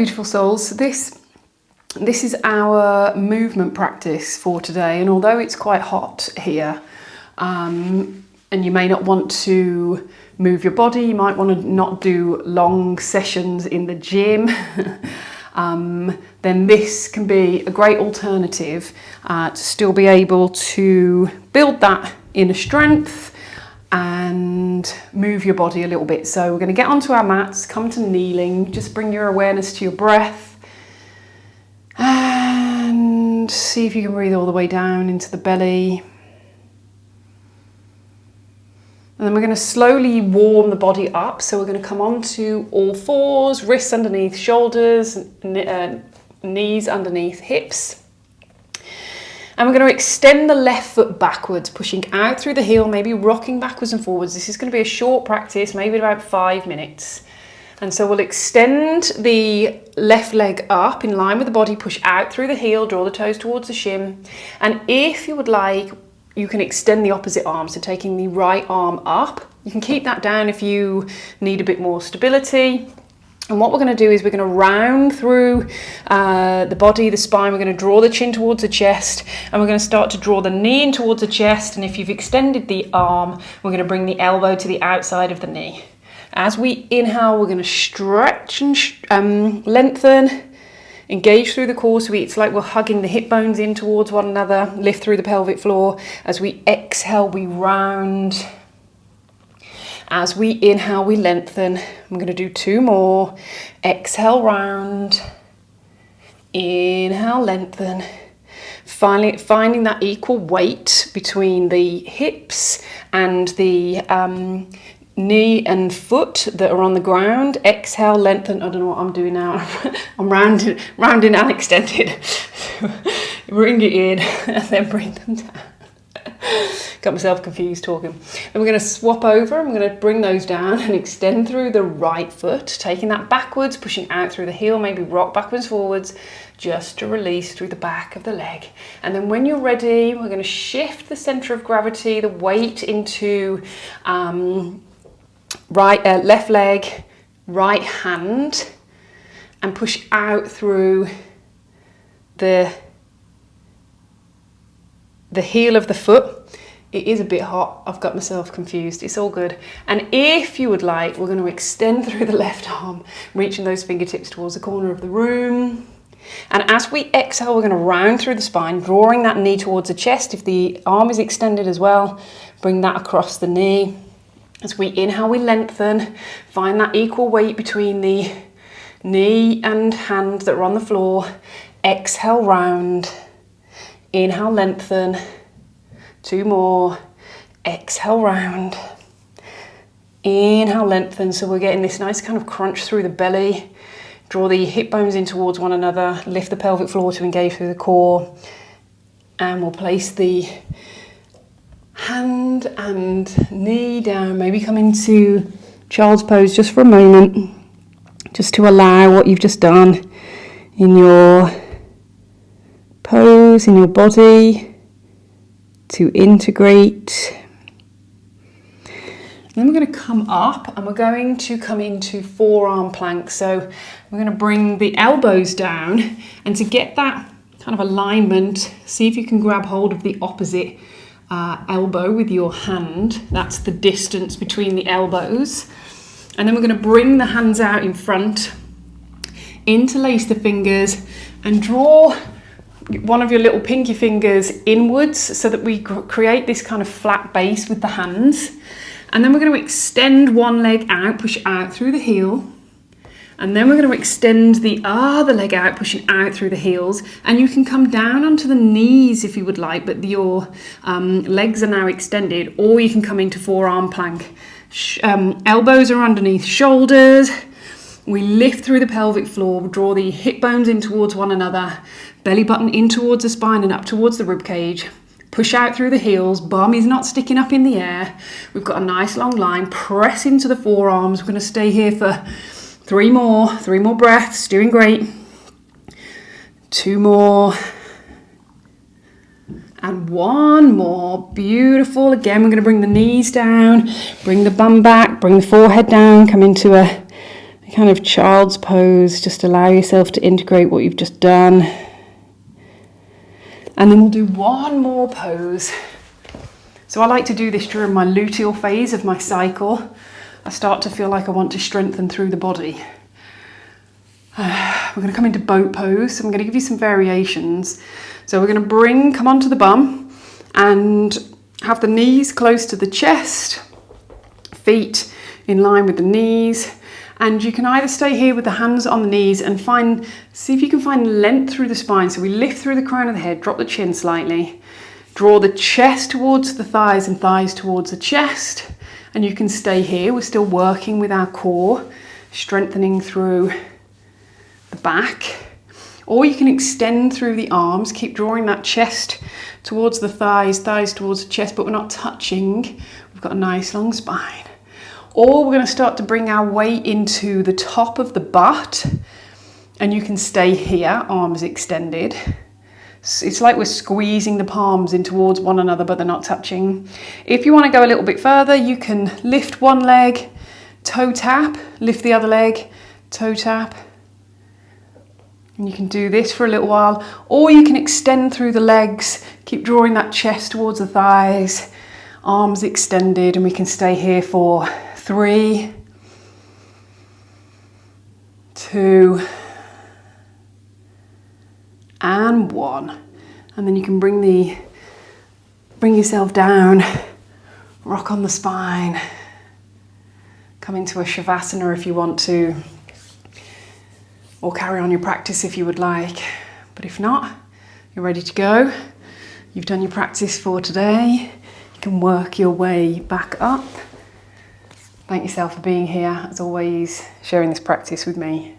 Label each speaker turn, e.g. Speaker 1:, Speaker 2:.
Speaker 1: Beautiful souls, so this is our movement practice for today, and although it's quite hot here and you may not want to move your body, you might want to not do long sessions in the gym, then this can be a great alternative to still be able to build that inner strength and move your body a little bit. So we're going to get onto our mats, come to kneeling, just bring your awareness to your breath and see if you can breathe all the way down into the belly. And then we're going to slowly warm the body up. So we're going to come onto all fours, wrists underneath shoulders, knees underneath hips. And we're going to extend the left foot backwards, pushing out through the heel, maybe rocking backwards and forwards. This is going to be a short practice, maybe about 5 minutes. And so we'll extend the left leg up in line with the body, push out through the heel, draw the toes towards the shin. And if you would like, you can extend the opposite arm, so taking the right arm up. You can keep that down if you need a bit more stability. And what we're going to do is we're going to round through the body, the spine. We're going to draw the chin towards the chest, and we're going to start to draw the knee in towards the chest. And if you've extended the arm, we're going to bring the elbow to the outside of the knee. As we inhale, we're going to stretch and lengthen, engage through the core. So it's like we're hugging the hip bones in towards one another, lift through the pelvic floor. As we exhale, we round. As we inhale, we lengthen. I'm going to do 2 more. Exhale, round. Inhale, lengthen. Finally, finding that equal weight between the hips and the knee and foot that are on the ground. Exhale, lengthen. I don't know what I'm doing now. I'm rounding and extended. Bring it in and then bring them down. Got myself confused talking. Then we're going to swap over. I'm going to bring those down and extend through the right foot, taking that backwards, pushing out through the heel, maybe rock backwards, forwards, just to release through the back of the leg. And then when you're ready, we're going to shift the center of gravity, the weight into left leg, right hand, and push out through the heel of the foot. It is a bit hot. I've got myself confused. It's all good. And if you would like, we're going to extend through the left arm, reaching those fingertips towards the corner of the room. And as we exhale, we're going to round through the spine, drawing that knee towards the chest. If the arm is extended as well, bring that across the knee. As we inhale, we lengthen. Find that equal weight between the knee and hand that are on the floor. Exhale, round. Inhale, lengthen. 2 more. Exhale, round. Inhale, lengthen. So we're getting this nice kind of crunch through the belly. Draw the hip bones in towards one another. Lift the pelvic floor to engage through the core. And we'll place the hand and knee down. Maybe come into child's pose just for a moment. Just to allow what you've just done in your pose, in your body, to integrate. Then we're going to come up and we're going to come into forearm plank. So we're going to bring the elbows down, and to get that kind of alignment, see if you can grab hold of the opposite elbow with your hand. That's the distance between the elbows. And then we're going to bring the hands out in front, interlace the fingers and draw one of your little pinky fingers inwards so that we create this kind of flat base with the hands. And then we're going to extend one leg out, push out through the heel. And then we're going to extend the other leg out, pushing out through the heels. And you can come down onto the knees if you would like, but your legs are now extended, or you can come into forearm plank. Elbows are underneath shoulders. We lift through the pelvic floor, draw the hip bones in towards one another, belly button in towards the spine and up towards the rib cage. Push out through the heels, bum is not sticking up in the air. We've got a nice long line, press into the forearms. We're going to stay here for 3 more breaths, doing great. 2 more. And 1 more, beautiful. Again, we're going to bring the knees down, bring the bum back, bring the forehead down, come into a kind of child's pose. Just allow yourself to integrate what you've just done. And then we'll do one more pose. So I like to do this during my luteal phase of my cycle. I start to feel like I want to strengthen through the body. We're going to come into boat pose. So I'm going to give you some variations. So we're going to come onto the bum and have the knees close to the chest, feet in line with the knees. And you can either stay here with the hands on the knees and see if you can find length through the spine. So we lift through the crown of the head, drop the chin slightly, draw the chest towards the thighs and thighs towards the chest. And you can stay here. We're still working with our core, strengthening through the back. Or you can extend through the arms, keep drawing that chest towards the thighs, thighs towards the chest, but we're not touching. We've got a nice long spine. Or we're going to start to bring our weight into the top of the butt, and you can stay here, arms extended. It's like we're squeezing the palms in towards one another, but they're not touching. If you want to go a little bit further, you can lift one leg, toe tap, lift the other leg, toe tap. And you can do this for a little while, or you can extend through the legs, keep drawing that chest towards the thighs, arms extended, and we can stay here for 3, 2, and 1. And then you can bring yourself down, rock on the spine, come into a shavasana if you want to, or carry on your practice if you would like. But if not, you're ready to go. You've done your practice for today. You can work your way back up. Thank yourself for being here, as always, sharing this practice with me.